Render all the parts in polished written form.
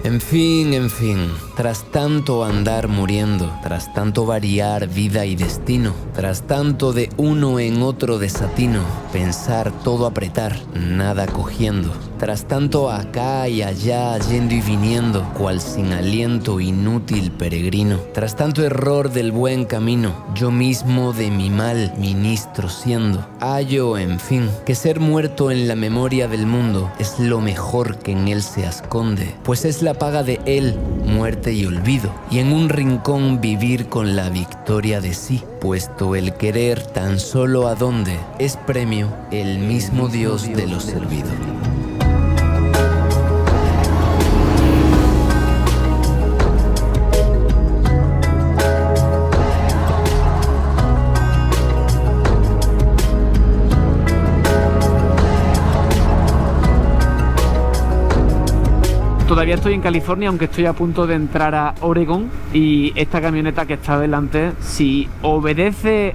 En fin, tras tanto andar muriendo, tras tanto variar vida y destino, tras tanto de uno en otro desatino, pensar todo apretar, nada cogiendo, tras tanto acá y allá yendo y viniendo, cual sin aliento inútil peregrino, tras tanto error del buen camino, yo mismo de mi mal ministro siendo, hallo, en fin, que ser muerto en la memoria del mundo es lo mejor que en él se esconde, pues es la paga de él, muerte y olvido, y en un rincón vivir con la victoria de sí, puesto el querer tan solo adonde es premio el mismo Dios de los servidos. Todavía estoy en California, aunque estoy a punto de entrar a Oregon, y esta camioneta que está delante, si obedece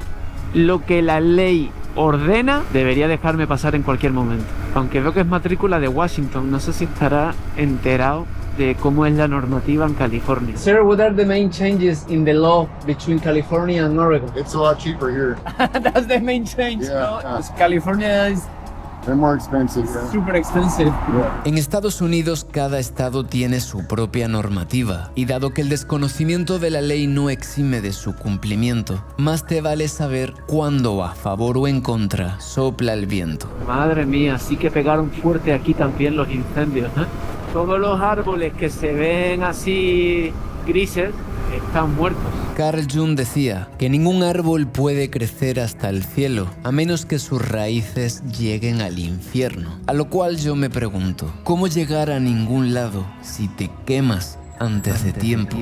lo que la ley ordena, debería dejarme pasar en cualquier momento. Aunque veo que es matrícula de Washington, no sé si estará enterado de cómo es la normativa en California. Sir, what are the main changes in the law between California and Oregon? It's a lot cheaper here. That's the main change, Yeah, no? yeah. California is They're more expensive. Yeah. super expensive. En Estados Unidos cada estado tiene su propia normativa y dado que el desconocimiento de la ley no exime de su cumplimiento, más te vale saber cuándo a favor o en contra sopla el viento. Madre mía, sí que pegaron fuerte aquí también los incendios, ¿eh? Todos los árboles que se ven así grises están muertos. Carl Jung decía que ningún árbol puede crecer hasta el cielo a menos que sus raíces lleguen al infierno. A lo cual yo me pregunto, ¿cómo llegar a ningún lado si te quemas antes de tiempo?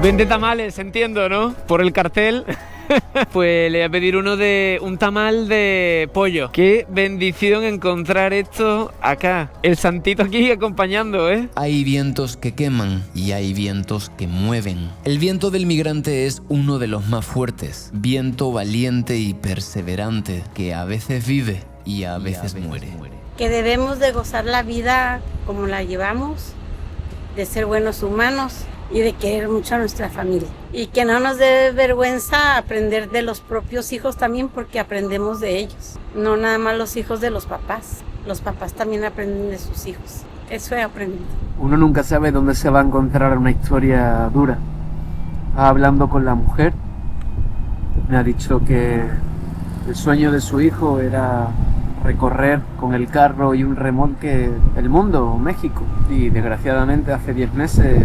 Vende tamales, entiendo, ¿no? Por el cartel. Pues le voy a pedir un tamal de pollo. Qué bendición encontrar esto acá. El santito aquí acompañando, ¿eh? Hay vientos que queman y hay vientos que mueven. El viento del migrante es uno de los más fuertes. Viento valiente y perseverante que a veces vive y a veces muere. Que debemos de gozar la vida como la llevamos, de ser buenos humanos y de querer mucho a nuestra familia. Y que no nos dé vergüenza aprender de los propios hijos también, porque aprendemos de ellos. No nada más los hijos de los papás también aprenden de sus hijos. Eso he aprendido. Uno nunca sabe dónde se va a encontrar una historia dura. Hablando con la mujer, me ha dicho que el sueño de su hijo era recorrer con el carro y un remolque el mundo, México. Y desgraciadamente hace 10 meses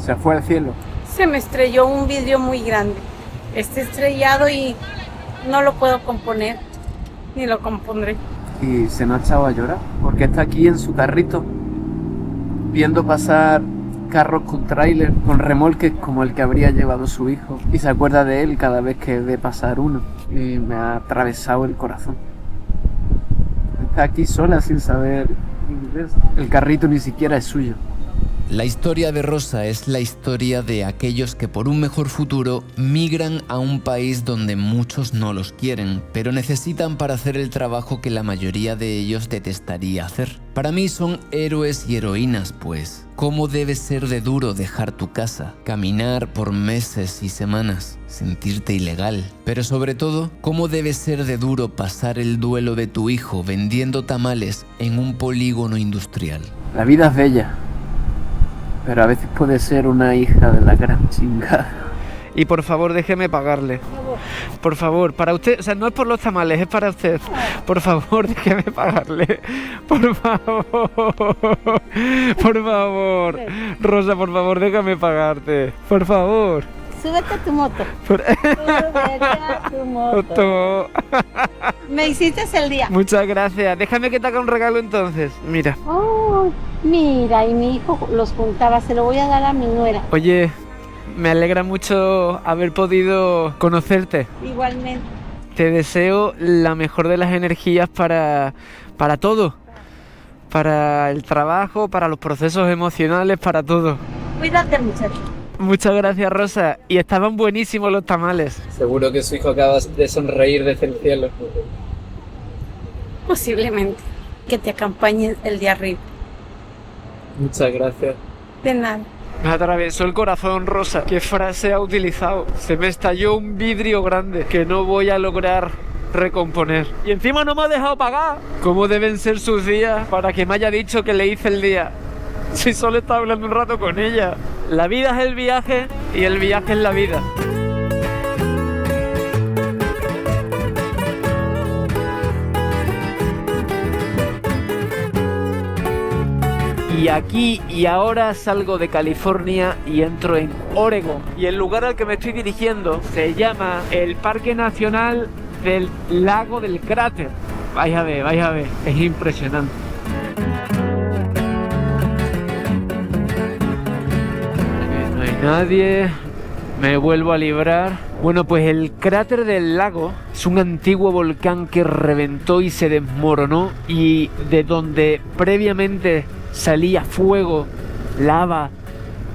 se fue al cielo. Se me estrelló un vidrio muy grande. Está estrellado y no lo puedo componer, ni lo compondré. Y se me ha echado a llorar, porque está aquí en su carrito, viendo pasar carros con tráiler, con remolques como el que habría llevado su hijo. Y se acuerda de él cada vez que ve pasar uno. Y me ha atravesado el corazón. Está aquí sola sin saber inglés. El carrito ni siquiera es suyo. La historia de Rosa es la historia de aquellos que por un mejor futuro migran a un país donde muchos no los quieren, pero necesitan para hacer el trabajo que la mayoría de ellos detestaría hacer. Para mí son héroes y heroínas, pues. ¿Cómo debe ser de duro dejar tu casa, caminar por meses y semanas, sentirte ilegal? Pero sobre todo, ¿cómo debe ser de duro pasar el duelo de tu hijo vendiendo tamales en un polígono industrial? La vida es bella, pero a veces puede ser una hija de la gran chingada. Y por favor, déjeme pagarle. Por favor, para usted, o sea, no es por los tamales, es para usted. Por favor, déjeme pagarle. Por favor. Por favor. Rosa, por favor, déjame pagarte. Por favor. Súbete a tu moto. Súbete a tu moto. Me hiciste el día. Muchas gracias. Déjame que te haga un regalo entonces. Mira. Oh, mira, y mi hijo los juntaba, se lo voy a dar a mi nuera. Oye, me alegra mucho haber podido conocerte. Igualmente. Te deseo la mejor de las energías para todo. Para el trabajo, para los procesos emocionales, para todo. Cuídate, muchacho. Muchas gracias, Rosa. Y estaban buenísimos los tamales. Seguro que su hijo acaba de sonreír desde el cielo. Posiblemente. Que te acompañe el de arriba. Muchas gracias. De nada. Me atravesó el corazón, Rosa. ¿Qué frase ha utilizado? Se me estalló un vidrio grande que no voy a lograr recomponer. Y encima no me ha dejado pagar. ¿Cómo deben ser sus días para que me haya dicho que le hice el día? Si solo estaba hablando un rato con ella. La vida es el viaje y el viaje es la vida. Y aquí y ahora salgo de California y entro en Oregon. Y el lugar al que me estoy dirigiendo se llama el Parque Nacional del Lago del Cráter. Vais a ver, es impresionante. No hay nadie, me vuelvo a librar. Bueno, pues el cráter del lago es un antiguo volcán que reventó y se desmoronó, y de donde previamente salía fuego, lava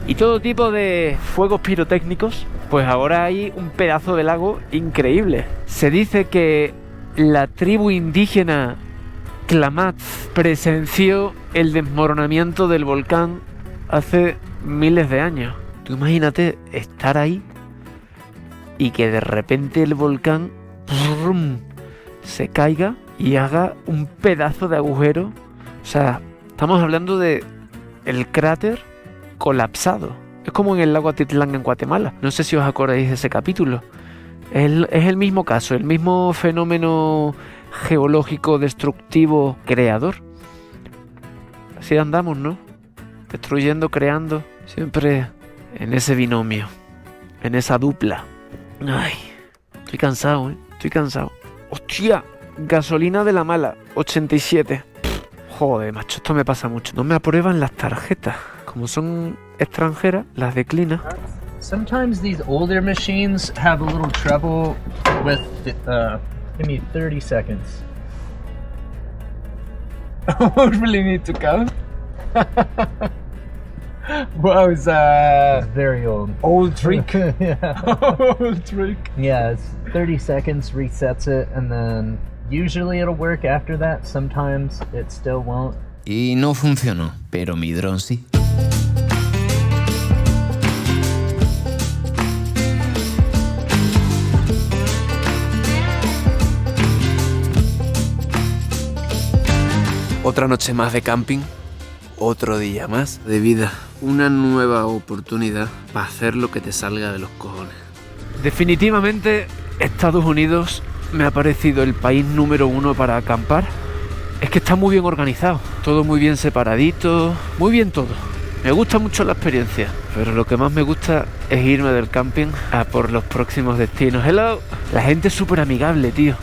y todo tipo de fuegos pirotécnicos, pues ahora hay un pedazo de lago increíble. Se dice que la tribu indígena Klamath presenció el desmoronamiento del volcán hace miles de años. Tú imagínate estar ahí y que de repente el volcán se caiga y haga un pedazo de agujero. O sea, estamos hablando de el cráter colapsado. Es como en el lago Atitlán en Guatemala. No sé si os acordáis de ese capítulo. Es el mismo caso, el mismo fenómeno geológico destructivo creador. Así andamos, ¿no? Destruyendo, creando, siempre en ese binomio, en esa dupla. Ay, estoy cansado, estoy cansado. ¡Hostia! Gasolina de la mala, 87. Joder, macho, esto me pasa mucho. No me aprueban las tarjetas. Como son extranjeras, las declina. Sometimes these older machines have a little trouble with give me 30 seconds. I really need to count. Wow, it's very old. Old trick. Yeah. Old trick. Yeah, it's 30 seconds, resets it, and then usually it'll work after that. Sometimes it still won't. Y no funcionó, pero mi dron sí. Otra noche más de camping, otro día más de vida, una nueva oportunidad para hacer lo que te salga de los cojones. Definitivamente Estados Unidos me ha parecido el país número 1 para acampar. Es que está muy bien organizado, todo muy bien separadito, muy bien todo. Me gusta mucho la experiencia, pero lo que más me gusta es irme del camping a por los próximos destinos. Hello, la gente es súper amigable, tío.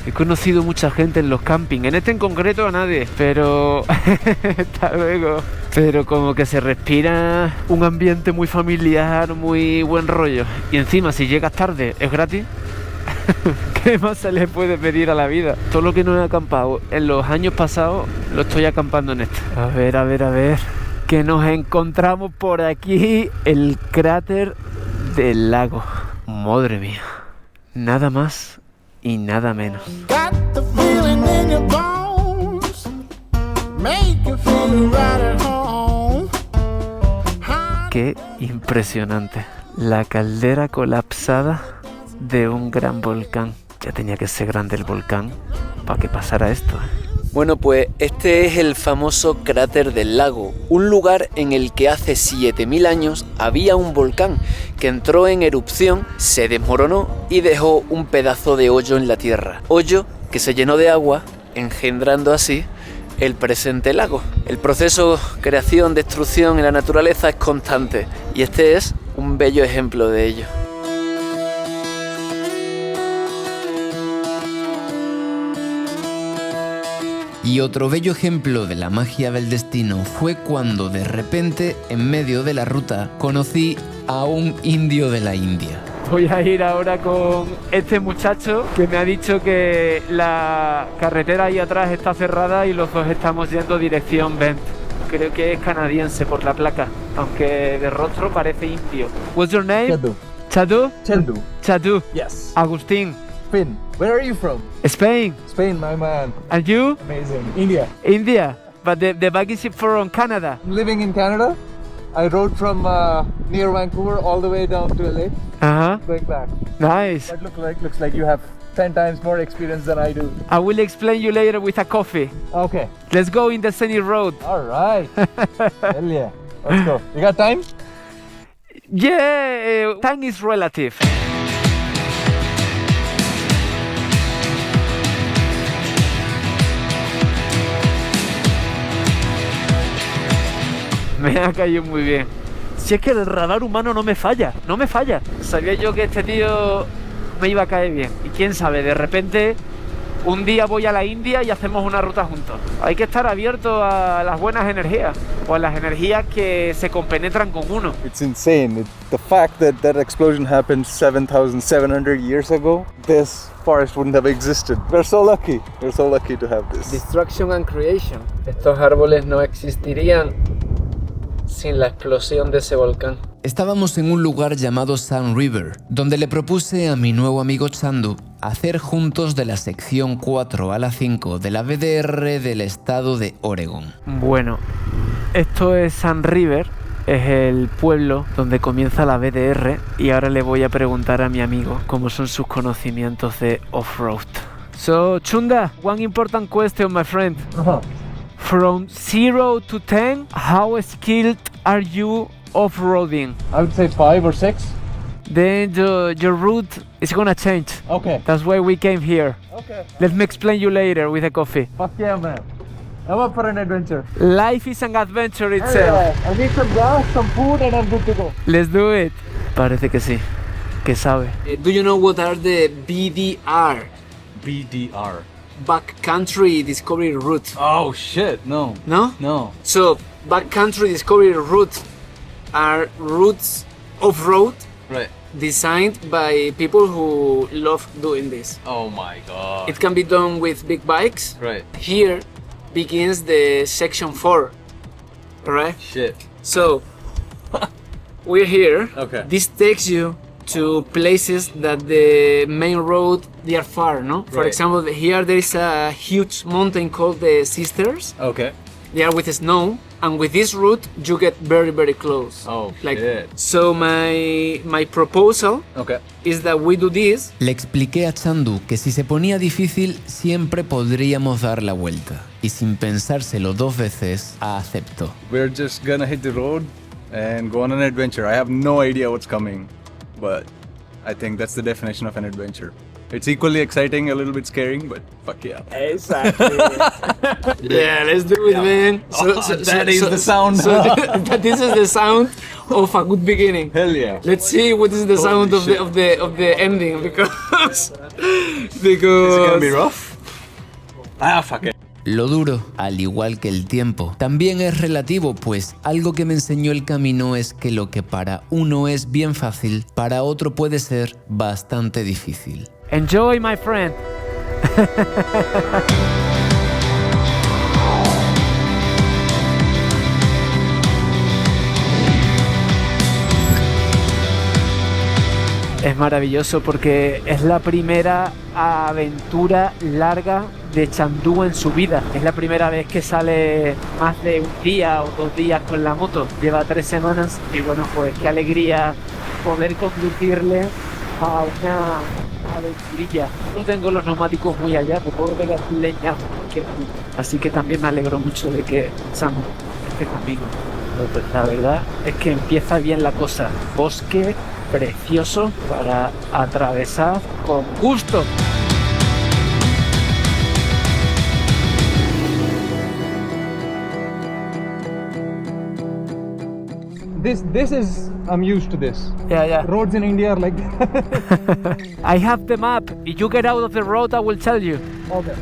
He conocido mucha gente en los campings, en este en concreto a nadie, pero hasta luego. Pero como que se respira un ambiente muy familiar, muy buen rollo. Y encima si llegas tarde es gratis. ¿Qué más se le puede pedir a la vida? Todo lo que no he acampado en los años pasados lo estoy acampando en este. A ver, que nos encontramos por aquí, el cráter del lago. Madre mía, nada más y nada menos. Qué impresionante. La caldera colapsada de un gran volcán. Ya tenía que ser grande el volcán para que pasara esto. Bueno, pues este es el famoso cráter del lago, un lugar en el que hace 7000 años había un volcán que entró en erupción, se desmoronó y dejó un pedazo de hoyo en la tierra. Hoyo que se llenó de agua, engendrando así el presente lago. El proceso creación-destrucción en la naturaleza es constante y este es un bello ejemplo de ello. Y otro bello ejemplo de la magia del destino fue cuando de repente, en medio de la ruta, conocí a un indio de la India. Voy a ir ahora con este muchacho que me ha dicho que la carretera ahí atrás está cerrada y los dos estamos yendo dirección Bend. Creo que es canadiense por la placa. aunque de rostro parece indio. What's your name? Chadu. Chadu? Chadu. Chadu. Yes. Agustín. Finn. Where are you from? Spain. Spain, my man. And you? Amazing. India. India. But the bag is from Canada. Living in Canada. I rode from near Vancouver all the way down to LA, Uh-huh. going back. Nice. That looks like you have 10 times more experience than I do. I will explain you later with a coffee. Okay. Let's go in the scenic road. All right. Hell yeah. Let's go. You got time? Yeah, time is relative. Me ha caído muy bien. Si es que el radar humano no me falla, no me falla. Sabía yo que este tío me iba a caer bien. Y quién sabe, de repente un día voy a la India y hacemos una ruta juntos. Hay que estar abierto a las buenas energías o a las energías que se compenetran con uno. It's insane. The fact that that explosion happened 7,700 years ago, this forest wouldn't have existed. We're so lucky. We're so lucky to have this. Destruction and creation. Estos árboles no existirían sin la explosión de ese volcán. Estábamos en un lugar llamado Sun River, donde le propuse a mi nuevo amigo Chandu hacer juntos de la sección 4 a la 5 de la BDR del estado de Oregon. Bueno, esto es Sun River, es el pueblo donde comienza la BDR y ahora le voy a preguntar a mi amigo cómo son sus conocimientos de off-road. So, Chunda, one important question, my friend. From 0 to 10, how skilled are you off-roading? I would say 5 or 6. Then your route is gonna change. Okay. That's why we came here. Okay. Let me explain you later with a coffee. Fuck yeah, man. I'm up for an adventure. Life is an adventure itself. I need some gas, some food, and I'm good to go. Let's do it. Parece que sí, que sabe. Do you know what are the BDR? BDR. Backcountry Discovery Route. Oh shit, no. No? No. So, backcountry discovery routes are routes off-road Right. designed by people who love doing this. Oh my god. It can be done with big bikes. Right. Here begins the section 4, correct? Shit. So, we're here. Okay. This takes you to places that the main road, they are far, no? For Right. example, here there is a huge mountain called the Sisters. Okay. They are with snow, and with this route you get very, very close. Oh shit. So my proposal Okay. is that we do this. Le expliqué a Chandu que si se ponía difícil siempre podríamos dar la vuelta y sin pensárselo 2 veces aceptó. We're just gonna hit the road and go on an adventure. I have no idea what's coming, but I think that's the definition of an adventure. It's equally exciting, a little bit scaring, but fuck yeah. Exactly. Yeah, let's do it, man. That is the sound. This is the sound of a good beginning. Hell yeah. Let's see what is the sound of shit. the ending because Is it gonna be rough? Ah, fuck it. Lo duro, al igual que el tiempo, también es relativo, pues algo que me enseñó el camino es que lo que para uno es bien fácil, para otro puede ser bastante difícil. Enjoy, my friend. Es maravilloso porque es la primera aventura larga de Chandu en su vida. Es la primera vez que sale más de un día o 2 días con la moto. Lleva 3 semanas y bueno, pues qué alegría poder conducirle a una aventurilla. No tengo los neumáticos muy allá, me puedo pegar leña. Así que también me alegro mucho de que Chandu esté conmigo. Pues la verdad es que empieza bien la cosa. Bosque precioso para atravesar con gusto. This is, I'm used to this. Yeah. Roads in India are like I have the map. If you get out of the road, I will tell you. Okay.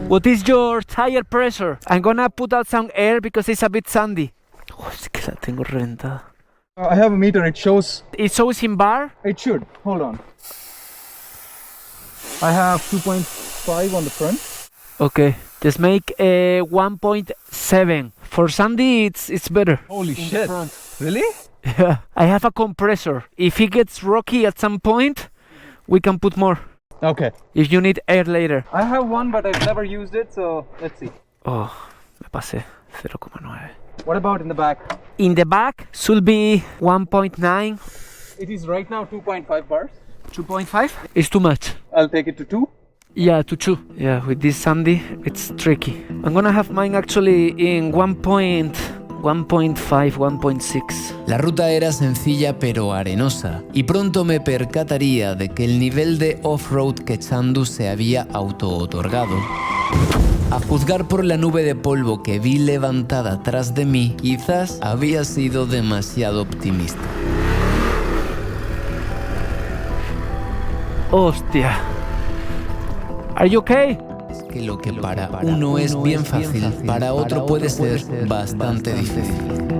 What is your tire pressure? I'm gonna put out some air because it's a bit sandy. Oh, es que la tengo reventada. I have a meter, it shows. It shows in bar. It should. Hold on. I have 2.5 on the front. Okay, just make 1.7. For Sandy, it's better. Holy shit. Really? Yeah, I have a compressor. If it gets rocky at some point, we can put more. Okay. If you need air later. I have one, but I've never used it, so let's see. Oh, me pasé. 0.9. What about in the back? In the back should be 1.9. It is right now 2.5 bars. 2.5 is too much. I'll take it to 2. Yeah, to 2. Yeah, with this Sandy, it's tricky. I'm gonna have mine actually in 1.5, 1.6. La ruta era sencilla pero arenosa, y pronto me percataría de que el nivel de off-road que Chandu se había auto-otorgado, a juzgar por la nube de polvo que vi levantada tras de mí, quizás había sido demasiado optimista. Hostia. Are you okay? Es que lo que para uno es bien fácil, para otro puede ser bastante difícil.